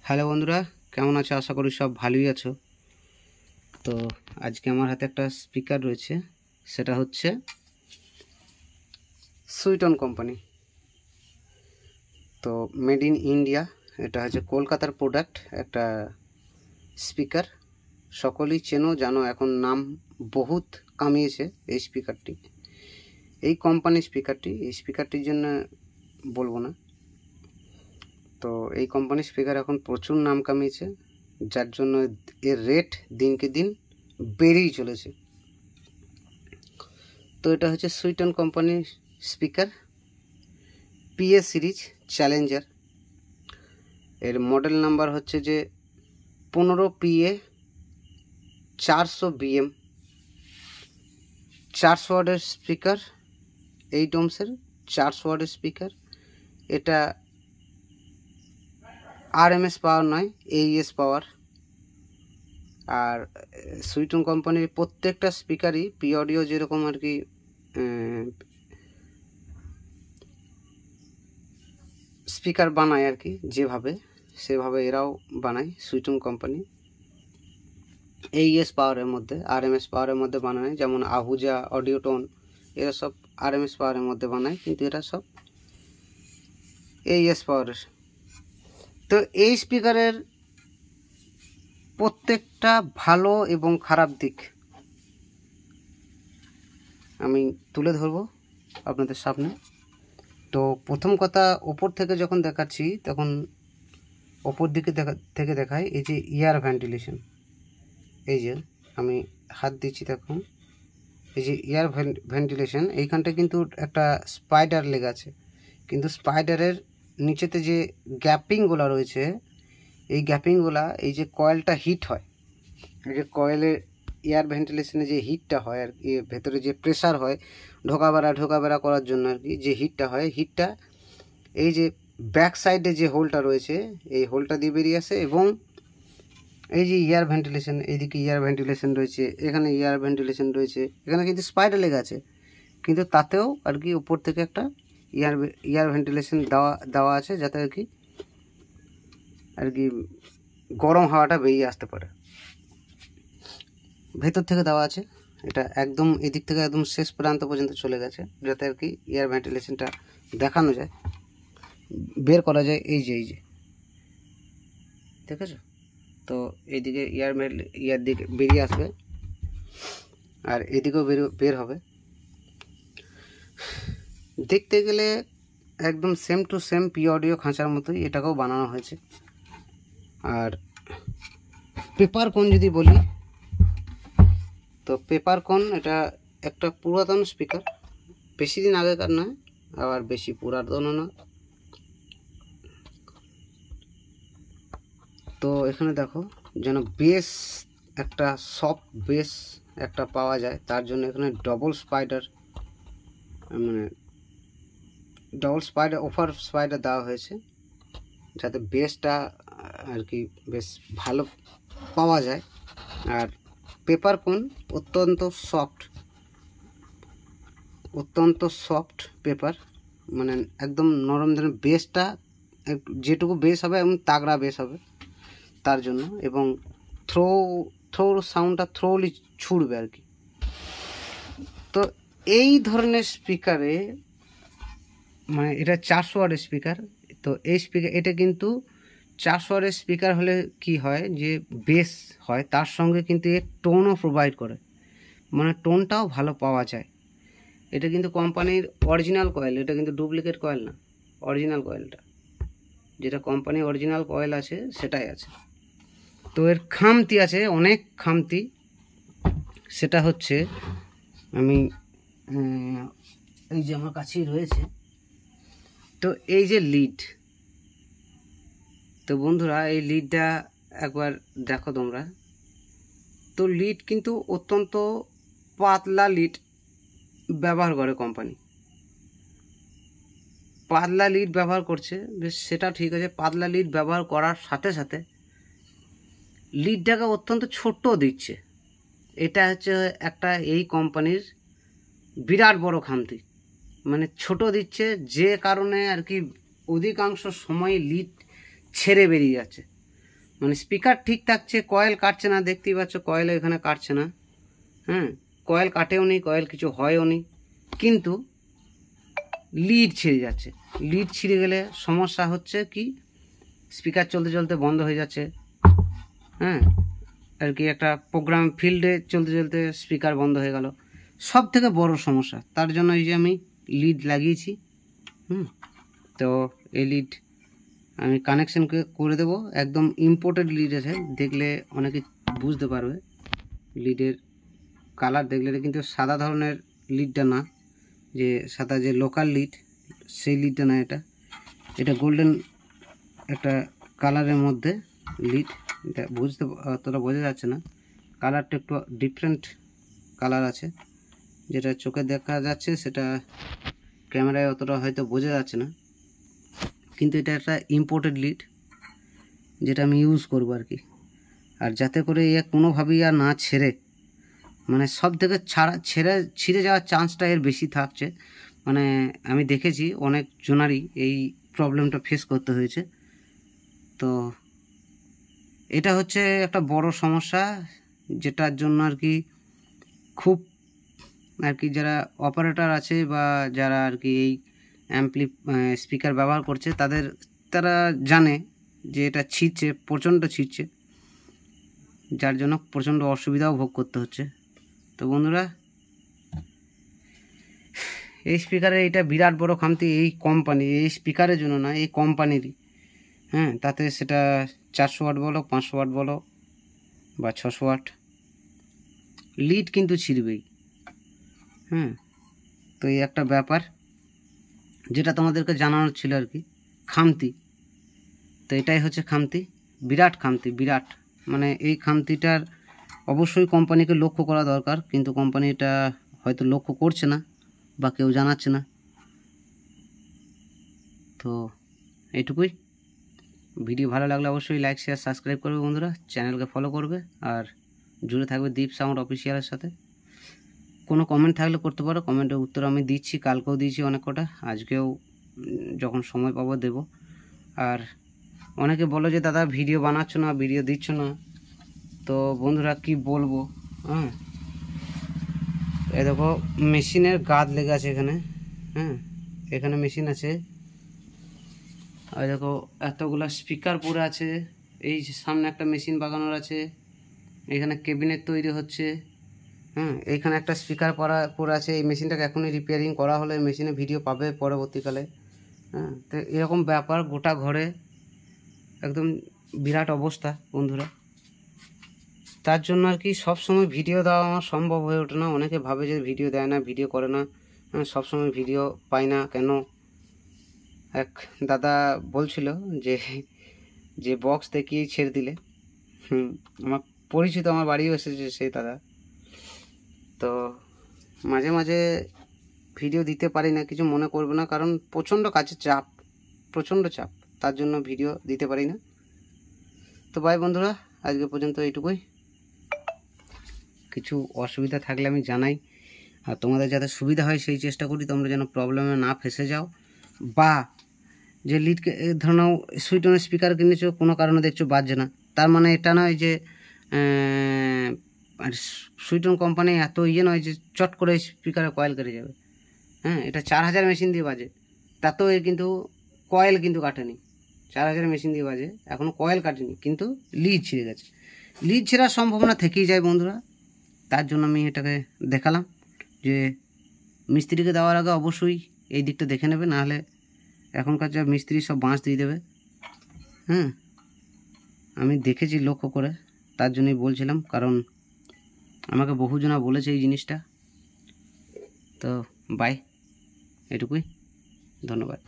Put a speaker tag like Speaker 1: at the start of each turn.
Speaker 1: Hello বন্ধুরা, কেমন আছো? আশা করি সব ভালোই আছো। তো আজকে আমার হাতে একটা স্পিকার রয়েছে, সেটা হচ্ছে সুইটন কোম্পানি। তো মেড ইন ইন্ডিয়া, এটা হচ্ছে কলকাতার প্রোডাক্ট একটা স্পিকার। সকলেই চেনো জানো, এখন নাম বহুত কামিয়েছে এই স্পিকারটি, এই কোম্পানির স্পিকারটি। এই স্পিকারটির জন্য বলবো না, তো এই কোম্পানির স্পিকার এখন প্রচুর নাম কামিয়েছে, যার জন্য এর রেট দিনকে দিন বেড়েই চলেছে। তো এটা হচ্ছে সুইটন কোম্পানির স্পিকার, পিএ সিরিজ চ্যালেঞ্জার। এর মডেল নাম্বার হচ্ছে যে 15PA 400BM, 400 ওয়াটের স্পিকার, 8 ohmsের 400 ওয়াটের স্পিকার। এটা RMS পাওয়ার নয়, AES পাওয়ার। আর সুইটন কোম্পানির প্রত্যেকটা স্পিকারই পি অডিও যেরকম আর কি স্পিকার বানায় আর কি, যেভাবে সেভাবে এরাও বানায় সুইটন কোম্পানি। AES পাওয়ারের মধ্যে, RMS পাওয়ারের মধ্যে বানায়, যেমন আহুজা, অডিওটোন, এরা সব RMS পাওয়ারের মধ্যে বানায়, কিন্তু এরা সব AES পাওয়ারের। তো এই স্পিকারের প্রত্যেকটা ভালো এবং খারাপ দিক আমি তুলে ধরবো আপনাদের সামনে। তো প্রথম কথা, ওপর থেকে যখন দেখাচ্ছি তখন ওপর দিকে থেকে দেখায় এই যে এয়ার ভেন্টিলেশন। এই যে আমি হাত দিচ্ছি, দেখুন এই যে এয়ার ভেন্টিলেশন, এইখানটা কিন্তু একটা স্পাইডার লেগে আছে, কিন্তু স্পাইডারের নিচেতে যে গ্যাপিংগুলো রয়েছে, এই গ্যাপিংগুলা, এই যে কয়েলটা হিট হয়, এই যে কয়েলের এয়ার ভেন্টিলেশনে যে হিটটা হয় আর কি, ভেতরে যে প্রেসার হয় ঢোকা বেরা করার জন্য আর কি, যে হিটটা হয়, হিটটা এই যে ব্যাক সাইডে যে হোলটা রয়েছে, এই হোলটা দিয়ে বেরিয়ে আসে। এবং এই যে এয়ার ভেন্টিলেশন, এইদিকে এয়ার ভেন্টিলেশন রয়েছে, এখানে এয়ার ভেন্টিলেশন রয়েছে, এখানে কিন্তু স্পাইডার লেগে আছে, কিন্তু তাতেও আর কি উপর থেকে একটা এয়ার ভেন্টিলেশন দেওয়া আছে, যাতে আর কি গরম হাওয়াটা বেরিয়ে আসতে পারে। ভেতর থেকে দেওয়া আছে, এটা একদম এদিক থেকে একদম শেষ প্রান্ত পর্যন্ত চলে গেছে, যাতে আর কি এয়ার ভেন্টিলেশনটা দেখানো যায়, বের করা যায়। এই যে দেখেছো তো, এইদিকে ইয়ার দিকে বেরিয়ে আসবে, আর এদিকেও বের হবে। দেখতে গেলে একদম same to same P audio খাঁচার মতোই এটাকেও বানানো হয়েছে। আর পেপারকন যদি বলি, তো পেপারকন এটা একটা পুরাতন স্পিকার, বেশি দিন আগেকার নয়, আবার বেশি পুরাতনও না। তো এখানে দেখো যেন বেস, একটা সফট বেস একটা পাওয়া যায়, তার জন্য এখানে ডবল স্পাইডার ওভার স্পাইডার দেওয়া হয়েছে, যাতে বেসটা আর কি বেশ ভালো পাওয়া যায়। আর পেপারকন অত্যন্ত সফট পেপার, মানে একদম নরম, যেন বেসটা যেটুকু বেস হবে এবং তাগড়া বেস হবে তার জন্য, এবং থ্রো সাউন্ডটা থ্রোলি ছুটবে আর কি। তো এই ধরনের স্পিকারে, মানে এটা 400 ওয়াটের স্পিকার, তো এই স্পিকার এটা কিন্তু 400 ওয়াটের স্পিকার হলে কি হয়, যে বেস হয়, তার সঙ্গে কিন্তু এর টোনও প্রোভাইড করে, মানে টোনটাও ভালো পাওয়া যায়। এটা কিন্তু কোম্পানির অরিজিনাল কয়েল, এটা কিন্তু ডুপ্লিকেট কয়েল না, অরিজিনাল কয়েলটা, যেটা কোম্পানির অরিজিনাল কয়েল আছে সেটাই আছে। তো এর খামতি আছে, অনেক খামতি, সেটা হচ্ছে আমি এই যে আমার কাছেই রয়েছে, তো এই যে লিড, তো বন্ধুরা এই লিডটা একবার দেখো তোমরা। তো লিড কিন্তু অত্যন্ত পাতলা লিড ব্যবহার করে কোম্পানি, পাতলা লিড ব্যবহার করছে, বেশ সেটা ঠিক আছে। পাতলা লিড ব্যবহার করার সাথে সাথে লিডটাকে অত্যন্ত ছোট্ট দিচ্ছে, এটা হচ্ছে একটা এই কোম্পানির বিরাট বড় খামতি, মানে ছোট দিচ্ছে, যে কারণে আর কি অধিকাংশ সময় লিড ছেড়ে বেরিয়ে যাচ্ছে। মানে স্পিকার ঠিক থাকছে, কয়েল কাটছে না, দেখতেই পাচ্ছ কয়েল এখানে কাটছে না। হ্যাঁ, কয়েল কাটেও নি, কয়েল কিছু হয়ও নি, কিন্তু লিড ছিঁড়ে যাচ্ছে। লিড ছিঁড়ে গেলে সমস্যা হচ্ছে কি, স্পিকার চলতে চলতে বন্ধ হয়ে যাচ্ছে। হ্যাঁ, আর কি একটা প্রোগ্রাম ফিল্ডে চলতে চলতে স্পিকার বন্ধ হয়ে গেল, সব থেকে বড় সমস্যা। তার জন্য এই যে আমি লিড লাগিয়েছি। তো এই লিড আমি কানেকশন করে দেবো, একদম ইম্পোর্টেড লিড আছে, দেখলে অনেকে বুঝতে পারবে। লিডের কালার দেখলে কিন্তু সাদা ধরনের লিডটা না, যে সাদা যে লোকাল লিড সেই লিডটা না, এটা গোল্ডেন একটা কালারের মধ্যে লিড। এটা বুঝতে অতটা বোঝা যাচ্ছে না, কালারটা একটু ডিফারেন্ট কালার আছে, যেটা চোখে দেখা যাচ্ছে সেটা ক্যামেরায় অতটা হয়তো বোঝা যাচ্ছে না, কিন্তু এটা একটা ইম্পোর্টেড লিড যেটা আমি ইউজ করবো আর কি। আর যাতে করে এ কোনোভাবেই আর না ছেড়ে, মানে সব থেকে ছিঁড়ে যাওয়ার চান্সটা এর বেশি থাকছে। মানে আমি দেখেছি অনেক জনারই এই প্রবলেমটা ফেস করতে হয়েছে। তো এটা হচ্ছে একটা বড় সমস্যা, যেটার জন্য আর কি খুব আর কি যারা অপারেটর আছে বা যারা আর কি এই স্পিকার ব্যবহার করছে তারা জানে যে এটা ছিঁড়ছে, প্রচণ্ড ছিঁড়ছে, যার জন্য প্রচণ্ড অসুবিধাও ভোগ করতে হচ্ছে। তো বন্ধুরা, এই স্পিকারের এটা বিরাট বড় খামতি এই কোম্পানি, এই স্পিকারের জন্য না, এই কোম্পানিরই। হ্যাঁ, তাতে সেটা 400 ওয়াট বলো, 500 ওয়াট বলো বা 600 ওয়াট, লিড কিন্তু ছিঁড়বেই। হ্যাঁ, তো এই একটা ব্যাপার যেটা তোমাদেরকে জানানোর ছিল আর কি, খামতি। তো এটাই হচ্ছে খামতি, বিরাট খামতি, বিরাট। মানে এই খামতিটার অবশ্যই কোম্পানিকে লক্ষ্য করা দরকার, কিন্তু কোম্পানি এটা হয়তো লক্ষ্য করছে না বা কেউ জানাচ্ছে না। তো এইটুকুই। ভিডিও ভালো লাগলে অবশ্যই লাইক শেয়ার সাবস্ক্রাইব করবে বন্ধুরা, চ্যানেলকে ফলো করবে, আর জুড়ে থাকবে দীপ সাউন্ড অফিসিয়ালের সাথে। কোনো কমেন্ট থাকলে করতে পারো, কমেন্টের উত্তর আমি দিচ্ছি, কালকেও দিয়েছি অনেক কটা, আজকেও যখন সময় পাবো দেব। আর অনেকে বলো যে দাদা ভিডিও বানাচ্ছ না, ভিডিও দিচ্ছ না, তো বন্ধুরা কি বলবো। হ্যাঁ, এই দেখো মেশিনের গাদ লেগে আছে এখানে। হ্যাঁ, এখানে মেশিন আছে, আর দেখো এতগুলা স্পিকার পড়ে আছে, এই সামনে একটা মেশিন বাগানোর আছে, এখানে ক্যাবিনেট তৈরি হচ্ছে। হ্যাঁ, এইখানে একটা স্পিকার পড়ে আছে, এই মেশিনটাকে এখনই রিপেয়ারিং করা হলে মেশিনে ভিডিও পাবে পরবর্তীকালে। হ্যাঁ, তো এরকম ব্যাপার, গোটা ঘরে একদম বিরাট অবস্থা বন্ধুরা। তার জন্য আর কি সবসময় ভিডিও দেওয়া আমার সম্ভব হয়ে ওঠে না। অনেকে ভাবে যে ভিডিও দেয় না, ভিডিও করে না, সবসময় ভিডিও পাই না কেন। এক দাদা বলছিল যে বক্স দেখিয়ে ছেড়ে দিলে, আমার পরিচিত, আমার বাড়িও এসেছে সেই দাদা। তো মাঝে মাঝে ভিডিও দিতে পারি না, কিছু মনে করবে না, কারণ প্রচণ্ড কাজের চাপ, প্রচণ্ড চাপ, তার জন্য ভিডিও দিতে পারি না। তো বাই বন্ধুরা, আজকে পর্যন্ত এইটুকুই। কিছু অসুবিধা থাকলে আমি জানাই, আর তোমাদের যাতে সুবিধা হয় সেই চেষ্টা করি, তোমরা যেন প্রবলেমে না ফেসে যাও। বা যে লিডকে ধরে নাও সুইটনের স্পিকার কিনেছো, কোনো কারণে দেখছো বাজছে না, তার মানে এটা নয় যে আর সুইটন কোম্পানি এত নয় যে চট করে স্পিকারে কয়েল কেটে যাবে। হ্যাঁ, এটা 4000 মেশিন দিয়ে বাজে, তাতেও কিন্তু কয়েল কিন্তু কাটেনি। 4000 মেশিন দিয়ে বাজে, এখনও কয়েল কাটেনি, কিন্তু লিড ছিঁড়ে গেছে। লিড ছেঁড়ার সম্ভাবনা থেকেই যায় বন্ধুরা, তার জন্য আমি এটাকে দেখালাম যে মিস্ত্রিকে দেওয়ার আগে অবশ্যই এই দিকটা দেখে নেবে, নাহলে এখনকার যা মিস্ত্রি সব বাঁশ দিয়ে দেবে। হ্যাঁ, আমি দেখেছি লক্ষ্য করে, তার জন্যই বলছিলাম, কারণ আমাকে বহুজনা বলেছে এই জিনিসটা। তো বাই, এটুকুই, ধন্যবাদ।